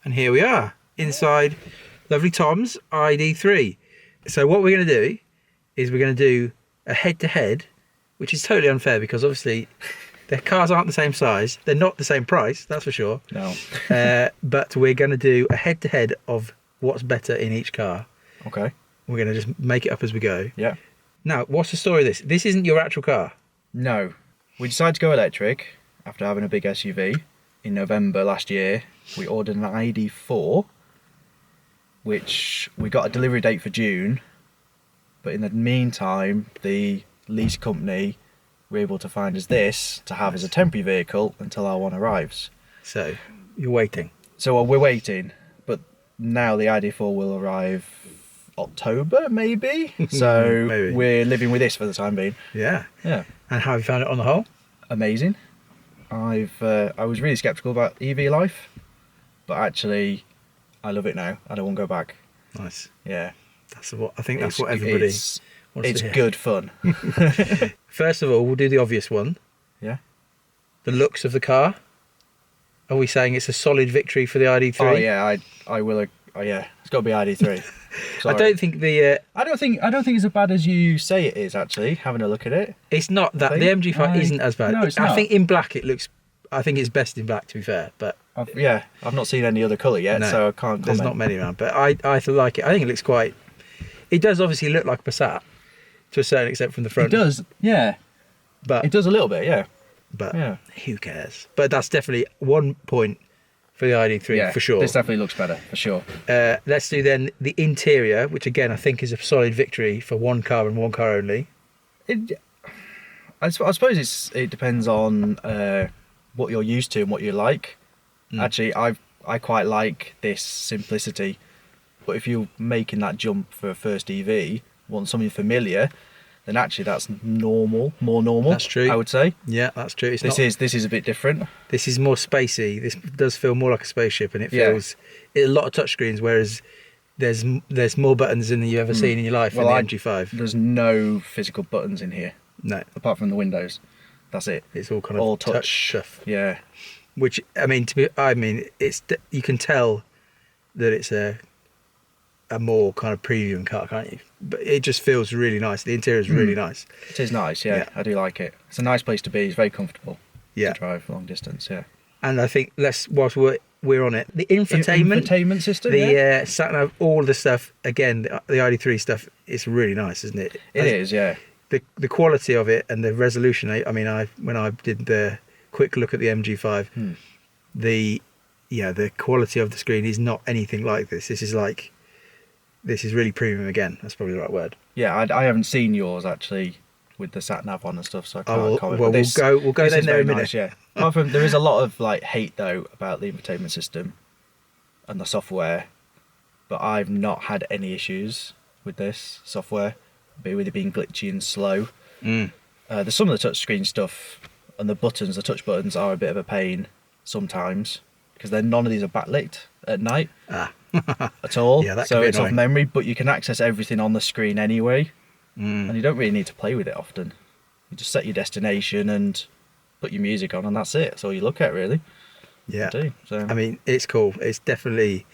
And here we are inside lovely Tom's ID3. So what we're going to do is we're going to do a head-to-head, which is totally unfair because obviously their cars aren't the same size. They're not the same price, that's for sure. No. But we're going to do a head-to-head of what's better in each car. Okay. We're going to just make it up as we go. Yeah. Now, what's the story of this? This isn't your actual car. No. We decided to go electric after having a big SUV. In November last year, we ordered an ID4, which we got a delivery date for June. But in the meantime, the lease company were able to find us this to have as a temporary vehicle until our one arrives. So, you're waiting. So we're waiting, but now the ID4 will arrive October, maybe? So Maybe. We're living with this for the time being. Yeah. Yeah. And how have you found it on the whole? Amazing. I was really sceptical about EV life, but actually I love it now. I don't want to go back. Nice. Yeah. I think that's what everybody it's wants it's to hear. good fun. First of all, we'll do the obvious one. Yeah. The looks of the car. Are we saying it's a solid victory for the ID3? Oh yeah, I will. Oh yeah, it's got to be ID3. I Sorry. don't think the I don't think it's as bad as you say it is. Actually, having a look at it, it's not that the think MG5 isn't as bad. No, it's I not. think in black it looks. I think it's best in black, to be fair. But I've not seen any other colour yet, no, so I can't. There's not many around, but I like it. I think it looks quite. It does obviously look like a Passat to a certain extent from the front. It does, yeah. But It does a little bit, yeah. But Yeah. who cares? But that's definitely 1 point for the ID3 Yeah, for sure. This definitely looks better, for sure. Let's do then the interior, which again I think is a solid victory for one car and one car only. I suppose it depends on what you're used to and what you like. Actually, I quite like this simplicity. But if you're making that jump for a first EV, want something familiar, then actually that's more normal. That's true. I would say. Yeah, that's true. This is a bit different. This is more spacey. This does feel more like a spaceship, and it feels a lot of touchscreens. Whereas there's more buttons than you've ever seen in your life in the MG5. There's no physical buttons in here No, apart from the windows. That's it. it's all kind of All touch touch. stuff. Yeah. Which it's you can tell that it's a more kind of premium car, can't you? But it just feels really nice. The interior is really nice. It is nice, yeah. Yeah. I do like it. It's a nice place to be. It's very comfortable Yeah, to drive long distance, yeah. and I think whilst we're on it, the infotainment System, the sat nav, all the stuff. Again, the ID3 stuff. It's really nice, isn't it? It is, yeah. The quality of it and the resolution. When I did the quick look at the MG5, the quality of the screen is not anything like this. This is really premium again. That's probably the right word. Yeah, I haven't seen yours actually with the sat nav on and stuff, so I can't comment. Well, But we'll go this there is in a very minute. nice, yeah. Apart from there is a lot of hate though about the infotainment system and the software, but I've not had any issues with this software, with it being glitchy and slow. There's some of the touchscreen stuff and the touch buttons are a bit of a pain sometimes because none of these are backlit at night at all. Yeah, that so can be it's off annoying. memory, but you can access everything on the screen anyway, and you don't really need to play with it often. You just set your destination and put your music on, and that's it. That's all you look at, really. Yeah, So I mean, it's cool. It's definitely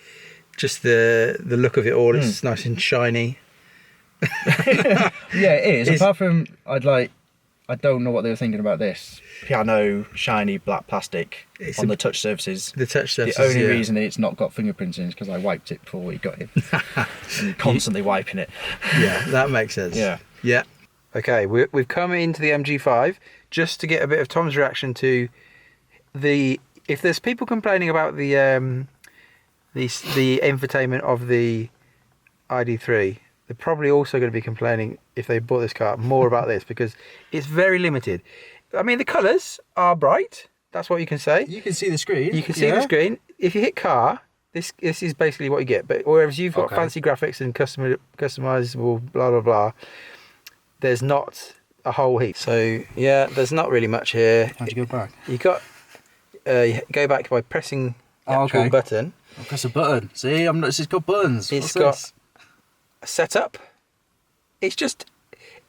just the look of it all. It's nice and shiny. yeah, it is. Apart from I don't know what they were thinking about this piano shiny black plastic on the touch surfaces. The touch surfaces. The only reason it's not got fingerprints in is because I wiped it before we got in. And constantly wiping it. Yeah, that makes sense. Yeah. Okay, we've come into the MG5 just to get a bit of Tom's reaction to if there's people complaining about the infotainment of the ID3, they're probably also going to be complaining if they bought this car more about this because it's very limited. I mean, the colours are bright. That's what you can say. You can see the screen. You can see the screen. If you hit car, this is basically what you get. But whereas you've got fancy graphics and customizable blah blah blah, there's not a whole heap. So yeah, there's not really much here. How'd you go back? You got you go back by pressing the actual button. I'll press a button. See, it's got buttons. It's got a setup. It's just,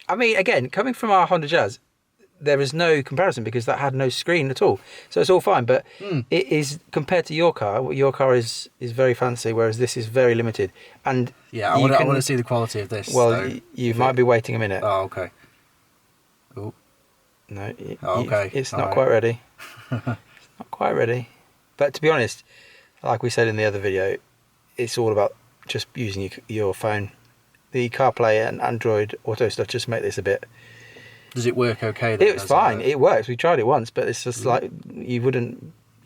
I mean, again, coming from our Honda Jazz, there is no comparison because that had no screen at all. So it's all fine. But it is, compared to your car is very fancy, whereas this is very limited. And yeah, I want to see the quality of this. Well, you might be waiting a minute. Oh, okay. Oh. No, okay. It's not quite ready. It's not quite ready. But to be honest, like we said in the other video, it's all about just using your phone. The CarPlay and Android Auto stuff just make this a bit... Does it work okay then? It was fine. It works. We tried it once, but it's just like you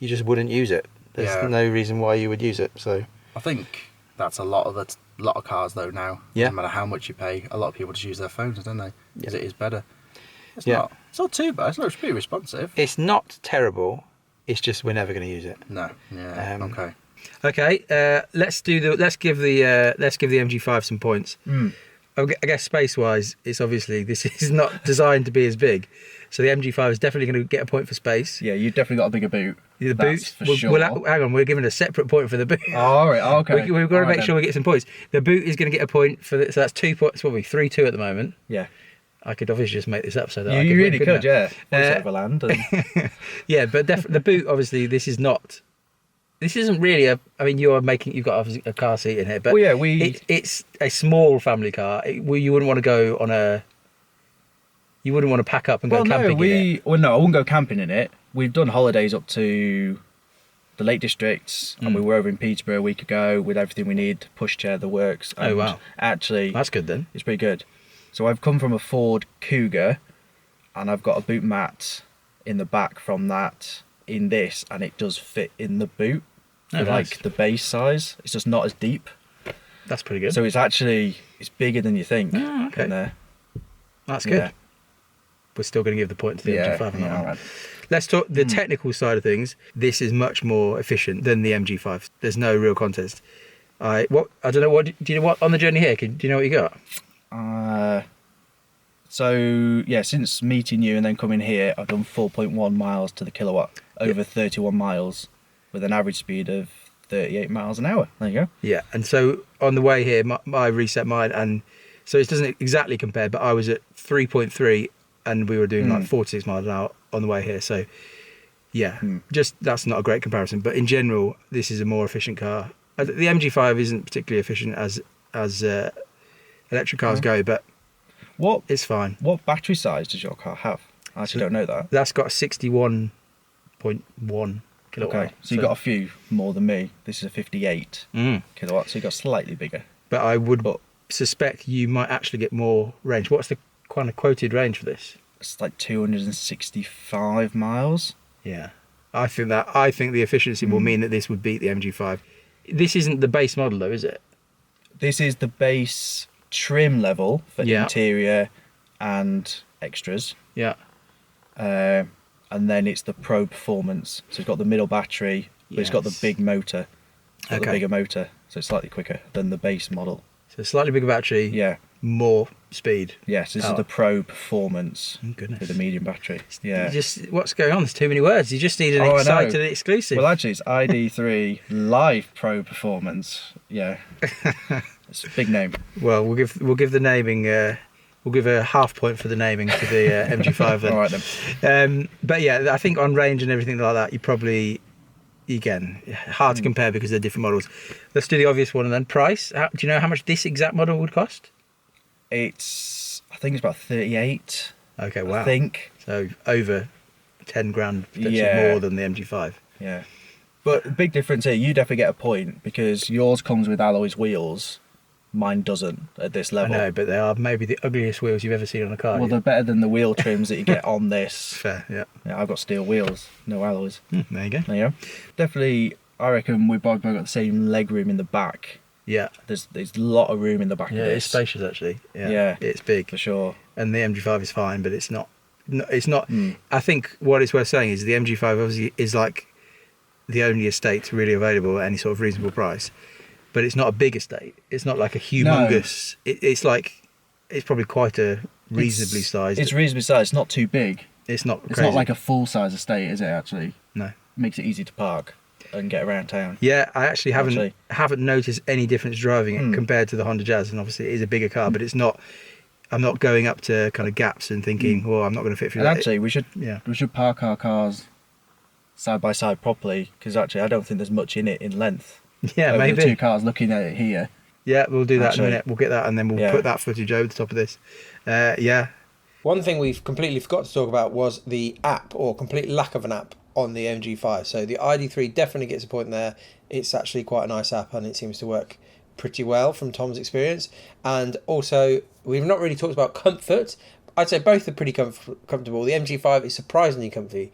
just wouldn't use it. There's no reason why you would use it. So I think that's a lot of cars though now. Yeah. No matter how much you pay, a lot of people just use their phones, don't they? Because it is better. It's Yeah. not too bad. It looks pretty responsive. it's not terrible. It's just we're never going to use it. No. Yeah. Okay. Okay. Let's give the MG5 some points. I guess space-wise, it's obviously this is not designed to be as big, so the MG5 is definitely going to get a point for space. Yeah, you've definitely got a bigger boot. The That's boot, for sure. hang on, we're giving a separate point for the boot. Oh, all right. Oh, okay. We've got to make sure we get some points. The boot is going to get a point for so that's 2 points. What are we 3-2 at the moment? Yeah. I could obviously just make this up so that I could You win, really couldn't could, I? yeah. Voice over land. And... Yeah, but the boot, obviously, this isn't really you've got obviously a car seat in here, but Well, yeah, it's a small family car. You wouldn't want to go on you wouldn't want to pack up and go camping in it. Well, no, I wouldn't go camping in it. We've done holidays up to the Lake Districts, and we were over in Peterborough a week ago with everything we need, pushchair, the works. Oh, And wow. Actually, That's good then. it's pretty good. So I've come from a Ford Cougar, and I've got a boot mat in the back from that in this, and it does fit in the boot. Oh, With, nice. like the base size. It's just not as deep. That's pretty good. So it's bigger than you think. Oh, okay. In there. That's good. Yeah. We're still going to give the point to the MG5 on that one. all right. Let's talk the technical side of things. This is much more efficient than the MG5. There's no real contest. I don't know what. Do you know what on the journey here? Do you know what you got? So yeah, since meeting you and then coming here, I've done 4.1 miles to the kilowatt over 31 miles, with an average speed of 38 miles an hour. There you go. Yeah, and so on the way here, I reset mine, and so it doesn't exactly compare, but I was at 3.3, and we were doing like 46 miles an hour on the way here. So yeah, just that's not a great comparison, but in general, this is a more efficient car. The MG5 isn't particularly efficient as electric cars go, but it's fine. What battery size does your car have? I actually don't know that. That's got a 61.1 kilowatt. Okay, so you got a few more than me. This is a 58 kilowatt, so you got slightly bigger. But I would suspect you might actually get more range. What's the kind of quoted range for this? It's like 265 miles. Yeah, I think the efficiency will mean that this would beat the MG5. This isn't the base model though, is it? This is the base trim level for interior and extras. Yeah. And then it's the Pro Performance. So it's got the middle battery, but it's got the big motor. It's got the bigger motor, so it's slightly quicker than the base model. So slightly bigger battery. Yeah. More speed. Yes, this is the Pro Performance Goodness. with the medium battery. Yeah. What's going on? There's too many words. You just need an excited exclusive. Well, actually, it's ID3 Live Pro Performance. Yeah. It's a big name. Well, we'll give the naming. We'll give a half point for the naming to the MG5 then. All right then. But yeah, I think on range and everything like that, you probably, again, hard to compare because they're different models. Let's do the obvious one and then price. Do you know how much this exact model would cost? I think it's about 38. Okay, wow. I think. So over 10 grand, potentially more than the MG5. Yeah. But the big difference here, you definitely get a point because yours comes with alloys wheels. Mine doesn't at this level. I know, but they are maybe the ugliest wheels you've ever seen on a car. Well, they're better than the wheel trims that you get on this. Fair, yeah. Yeah, I've got steel wheels, no alloys. There you go. There you go. Definitely, I reckon we've both got the same leg room in the back. Yeah. There's a lot of room in the back of this. Yeah, it's spacious actually. Yeah. It's big. For sure. And the MG5 is fine, but it's not. I think what it's worth saying is the MG5 obviously is like the only estate really available at any sort of reasonable price. But it's not a big estate. It's not like a humongous. No. It's probably quite a reasonably sized. It's reasonably sized. It's not too big. It's not. It's not like a full size estate, is it? Actually, no. Makes it easy to park and get around town. Yeah, I actually haven't noticed any difference driving it compared to the Honda Jazz. And obviously, it is a bigger car, but it's not. I'm not going up to kind of gaps and thinking, oh, I'm not going to fit through And that. actually, we should park our cars side by side properly, because actually I don't think there's much in it in length. Yeah, Over maybe. the two cars looking at it here. Yeah, we'll do that in Actually, a minute. We'll get that, and then we'll put that footage over the top of this. Yeah. One thing we've completely forgot to talk about was the app, or complete lack of an app on the MG5. So the ID3 definitely gets a point there. It's actually quite a nice app, and it seems to work pretty well from Tom's experience. And also, we've not really talked about comfort. I'd say both are pretty comfortable. The MG5 is surprisingly comfy.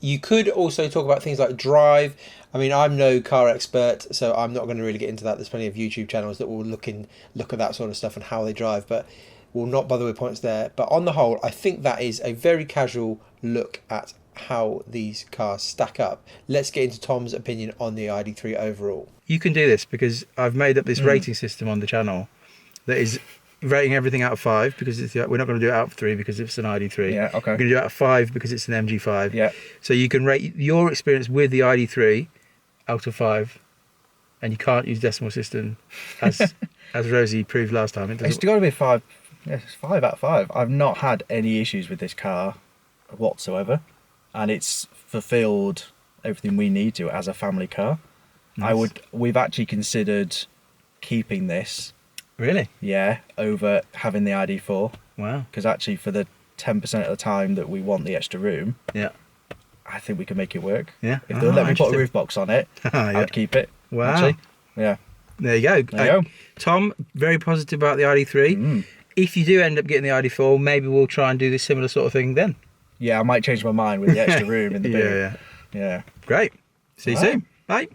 You could also talk about things like drive. I mean, I'm no car expert, so I'm not going to really get into that. There's plenty of YouTube channels that will look at that sort of stuff and how they drive, but will not bother with points there. But on the whole, I think that is a very casual look at how these cars stack up. Let's get into Tom's opinion on the ID3 overall. You can do this because I've made up this rating system on the channel that is rating everything out of 5, because we're not going to do it out of 3 because it's an ID3. Yeah, okay. We're going to do it out of 5 because it's an MG5. Yeah. So you can rate your experience with the ID3 out of 5, and you can't use decimal system as Rosie proved last time. It's got to be 5. Yes, it's 5 out of 5. I've not had any issues with this car whatsoever, and it's fulfilled everything we need to as a family car. Nice. We've actually considered keeping this. Really? Yeah, over having the ID4. Wow. Because actually, for the 10% of the time that we want the extra room, Yeah. I think we can make it work. Yeah. If they'll let me put a interesting. roof box on it, Yeah. I'd keep it. Wow. Actually. Yeah. There you go. There you go. Tom, very positive about the ID3. If you do end up getting the ID4, maybe we'll try and do this similar sort of thing then. Yeah, I might change my mind with the extra room in the boot. Yeah. Yeah. Great. See you All right. soon. Bye.